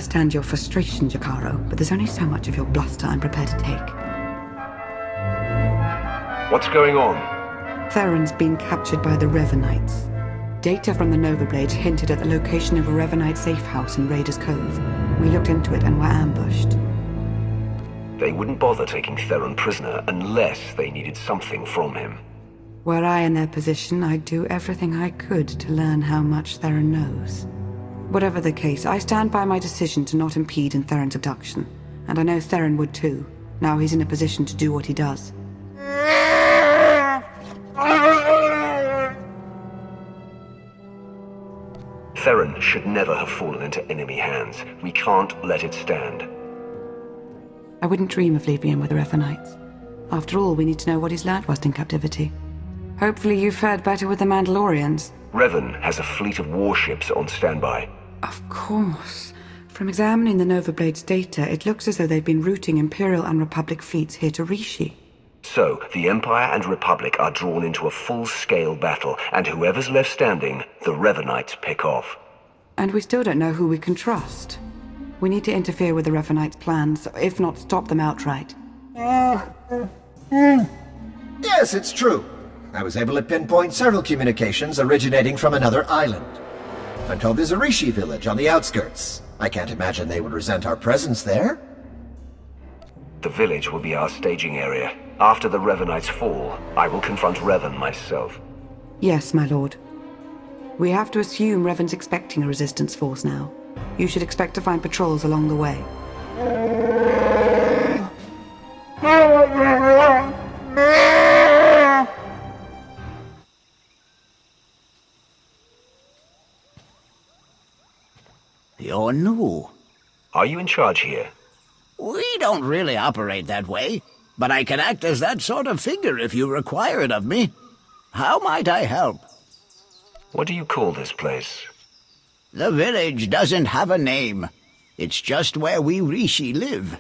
understand your frustration, Jakaro, but there's only so much of your bluster I'm prepared to take. What's going on? Theron's been captured by the Revanites. Data from the Nova Blades hinted at the location of a Revanite safe house in Raiders Cove. We looked into it and were ambushed. They wouldn't bother taking Theron prisoner unless they needed something from him. Were I in their position, I'd do everything I could to learn how much Theron knows. Whatever the case, I stand by my decision to not impede in Theron's abduction. And I know Theron would too. Now he's in a position to do what he does. Theron should never have fallen into enemy hands. We can't let it stand. I wouldn't dream of leaving him with the Revanites. After all, we need to know what he's learned whilst in captivity. Hopefully you fared better with the Mandalorians. Revan has a fleet of warships on standby. Of course. From examining the Nova Blades' data, it looks as though they've been routing Imperial and Republic fleets here to Rishi. So, the Empire and Republic are drawn into a full-scale battle, and whoever's left standing, the Revanites pick off. And we still don't know who we can trust. We need to interfere with the Revanites' plans, if not stop them outright. Yes, it's true. I was able to pinpoint several communications originating from another island. I'm told there's a Rishi village on the outskirts. I can't imagine they would resent our presence there. The village will be our staging area. After the Revanites fall, I will confront Revan myself. Yes, my lord. We have to assume Revan's expecting a resistance force now. You should expect to find patrols along the way. You're new. Are you in charge here? We don't really operate that way, but I can act as that sort of figure if you require it of me. How might I help? What do you call this place? The village doesn't have a name. It's just where we Rishi live.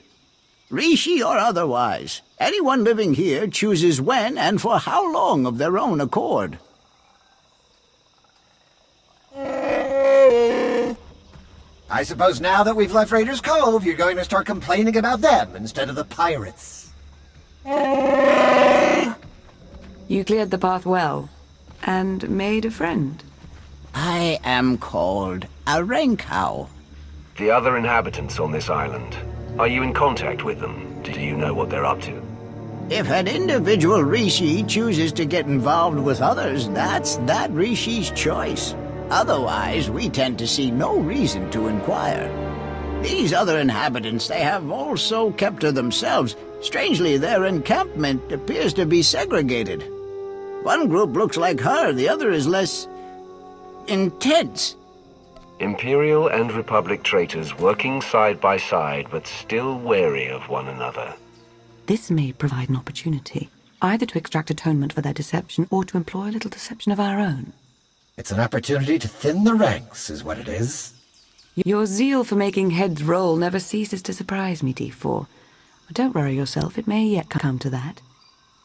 Rishi or otherwise, anyone living here chooses when and for how long of their own accord. I suppose now that we've left Raiders Cove, you're going to start complaining about them instead of the pirates. You cleared the path well, and made a friend. I am called a Renkau. The other inhabitants on this island. Are you in contact with them? Do you know what they're up to? If an individual Rishi chooses to get involved with others, that's that Rishi's choice. Otherwise, we tend to see no reason to inquire. These other inhabitants, they have also kept to themselves. Strangely, their encampment appears to be segregated. One group looks like her, the other is less intense. Imperial and Republic traitors working side by side, but still wary of one another. This may provide an opportunity, either to extract atonement for their deception or to employ a little deception of our own. It's an opportunity to thin the ranks, is what it is. Your zeal for making heads roll never ceases to surprise me, D4. But don't worry yourself, it may yet come to that.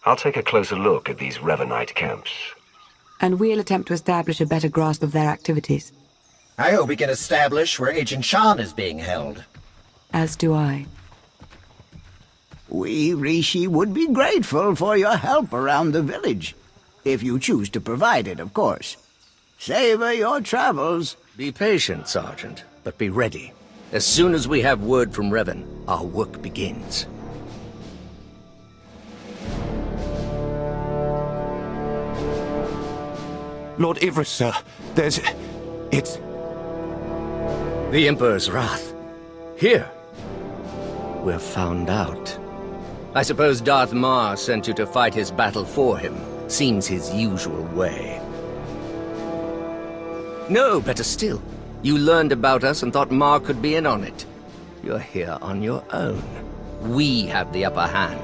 I'll take a closer look at these Revanite camps. And we'll attempt to establish a better grasp of their activities. I hope we can establish where Agent Shan is being held. As do I. We, Rishi, would be grateful for your help around the village. If you choose to provide it, of course. Savor your travels. Be patient, Sergeant, but be ready. As soon as we have word from Revan, our work begins. Lord Ivris, sir. It's... The Emperor's wrath. Here. We're found out. I suppose Darth Mar sent you to fight his battle for him. Seems his usual way. No, better still. You learned about us and thought Mar could be in on it. You're here on your own. We have the upper hand.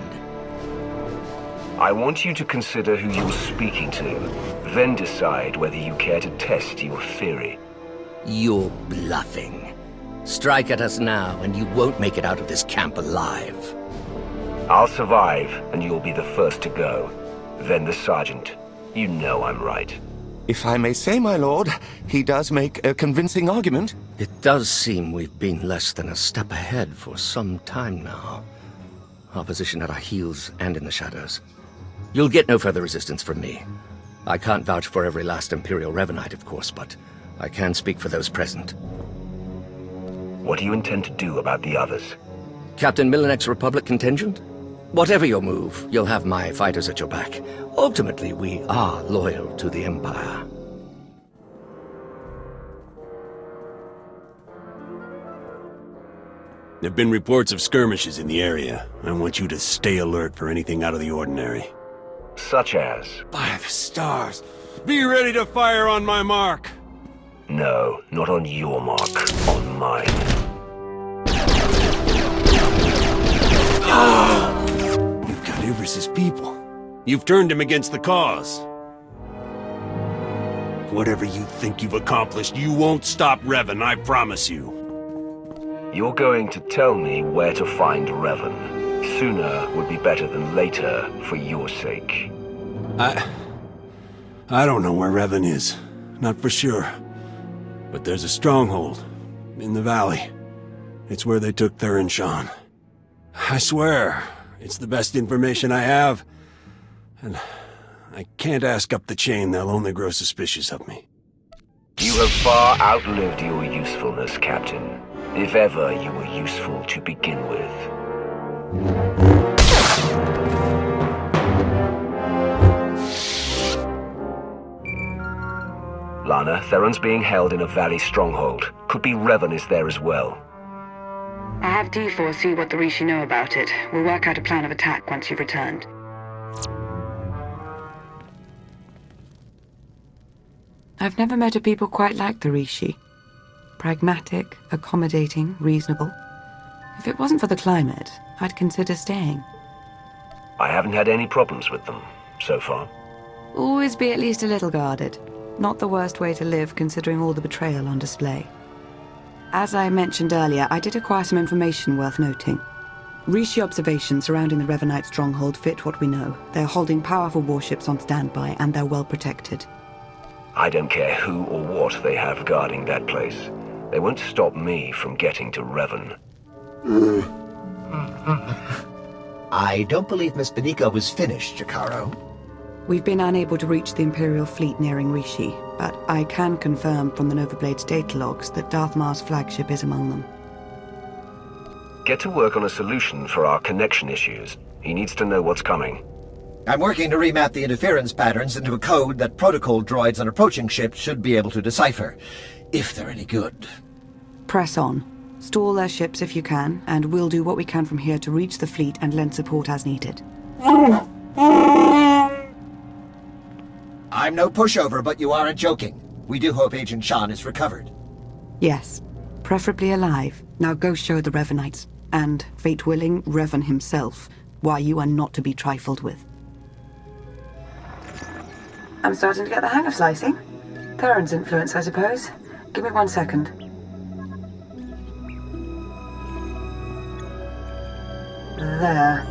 I want you to consider who you're speaking to, then decide whether you care to test your theory. You're bluffing. Strike at us now, and you won't make it out of this camp alive. I'll survive, and you'll be the first to go. Then the Sergeant. You know I'm right. If I may say, my lord, he does make a convincing argument. It does seem we've been less than a step ahead for some time now. Our position at our heels and in the shadows. You'll get no further resistance from me. I can't vouch for every last Imperial Revanite, of course, but I can speak for those present. What do you intend to do about the others? Captain Millenek's Republic contingent? Whatever your move, you'll have my fighters at your back. Ultimately, we are loyal to the Empire. There have been reports of skirmishes in the area. I want you to stay alert for anything out of the ordinary. Such as? By the stars! Be ready to fire on my mark! No, not on your mark. On mine. You've got Ivris's people. You've turned him against the cause. Whatever you think you've accomplished, you won't stop Revan, I promise you. You're going to tell me where to find Revan. Sooner would be better than later, for your sake. I don't know where Revan is. Not for sure. But there's a stronghold. In the valley. It's where they took Theron Shan. I swear, it's the best information I have. And I can't ask up the chain, they'll only grow suspicious of me. You have far outlived your usefulness, Captain. If ever you were useful to begin with. Lana, Theron's being held in a valley stronghold. Could be Revan is there as well. I'll have D4 see what the Rishi know about it. We'll work out a plan of attack once you've returned. I've never met a people quite like the Rishi. Pragmatic, accommodating, reasonable. If it wasn't for the climate, I'd consider staying. I haven't had any problems with them, so far. Always be at least a little guarded. Not the worst way to live, considering all the betrayal on display. As I mentioned earlier, I did acquire some information worth noting. Rishi observations surrounding the Revanite stronghold fit what we know. They're holding powerful warships on standby, and they're well protected. I don't care who or what they have guarding that place. They won't stop me from getting to Revan. I don't believe Miss Benika was finished, Jakaro. We've been unable to reach the Imperial fleet nearing Rishi, but I can confirm from the Novablade's data logs that Darth Mar's flagship is among them. Get to work on a solution for our connection issues. He needs to know what's coming. I'm working to remap the interference patterns into a code that protocol droids on approaching ships should be able to decipher, if they're any good. Press on. Stall their ships if you can, and we'll do what we can from here to reach the fleet and lend support as needed. I'm no pushover, but you aren't joking. We do hope Agent Shan is recovered. Yes, preferably alive. Now go show the Revanites, and, fate willing, Revan himself, why you are not to be trifled with. I'm starting to get the hang of slicing. Theron's influence, I suppose. Give me 1 second. There.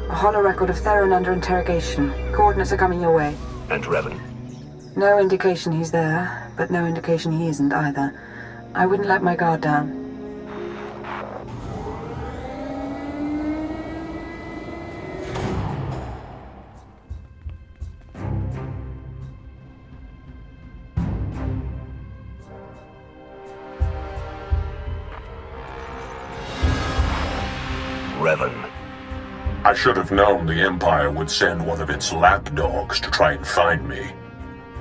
A hollow record of Theron under interrogation. Coordinates are coming your way. And Revan? No indication he's there, but no indication he isn't either. I wouldn't let my guard down. Revan. I should have known the Empire would send one of its lapdogs to try and find me.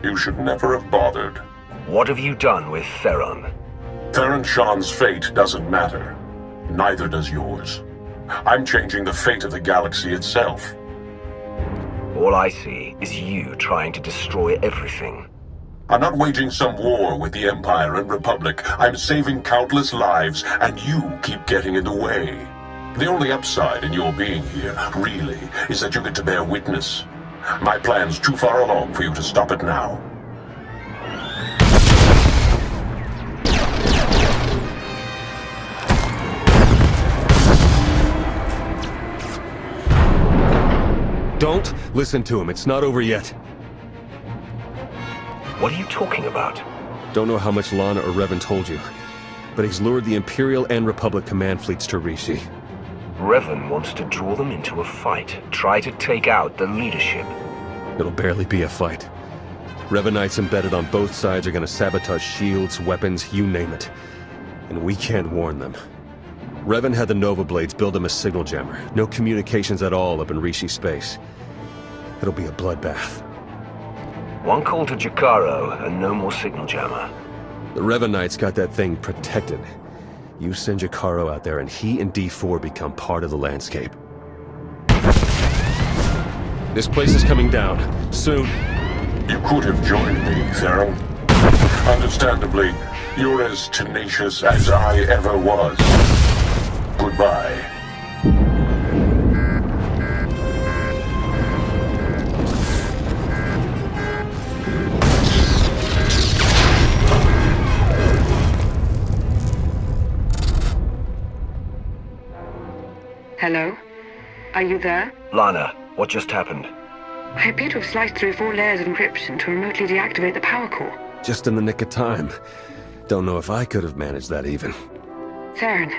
You should never have bothered. What have you done with Theron? Theron Shan's fate doesn't matter. Neither does yours. I'm changing the fate of the galaxy itself. All I see is you trying to destroy everything. I'm not waging some war with the Empire and Republic. I'm saving countless lives, and you keep getting in the way. The only upside in your being here, really, is that you get to bear witness. My plan's too far along for you to stop it now. Don't listen to him. It's not over yet. What are you talking about? Don't know how much Lana or Revan told you, but he's lured the Imperial and Republic command fleets to Rishi. Revan wants to draw them into a fight, try to take out the leadership. It'll barely be a fight. Revanites embedded on both sides are gonna sabotage shields, weapons, you name it. And we can't warn them. Revan had the Nova Blades build him a signal jammer. No communications at all up in Rishi space. It'll be a bloodbath. One call to Jakaro, and no more signal jammer. The Revanites got that thing protected. You send Jakaro out there and he and D4 become part of the landscape. This place is coming down. Soon. You could have joined me, Theron. Understandably, you're as tenacious as I ever was. Goodbye. Hello? Are you there? Lana, what just happened? I appear to have sliced through 4 layers of encryption to remotely deactivate the power core. Just in the nick of time. Don't know if I could have managed that even. Theron,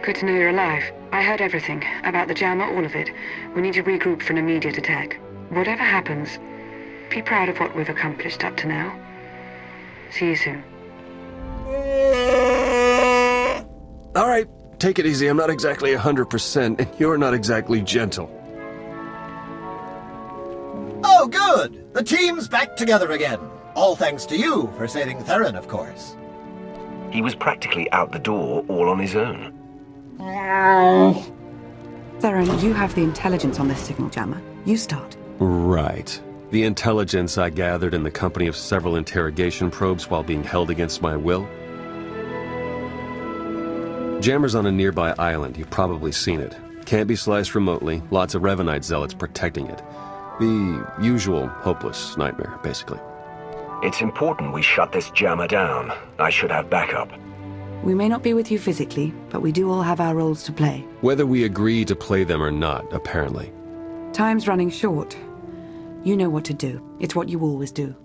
good to know you're alive. I heard everything. About the jammer, all of it. We need to regroup for an immediate attack. Whatever happens, be proud of what we've accomplished up to now. See you soon. All right, take it easy. I'm not exactly 100%, and you're not exactly gentle. Oh, good! The team's back together again. All thanks to you for saving Theron, of course. He was practically out the door all on his own. Theron, you have the intelligence on this signal jammer. You start. Right. The intelligence I gathered in the company of several interrogation probes while being held against my will. Jammer's on a nearby island. You've probably seen it. Can't be sliced remotely. Lots of Revanite zealots protecting it. The usual hopeless nightmare, basically. It's important we shut this jammer down. I should have backup. We may not be with you physically, but we do all have our roles to play. Whether we agree to play them or not, apparently. Time's running short. You know what to do. It's what you always do.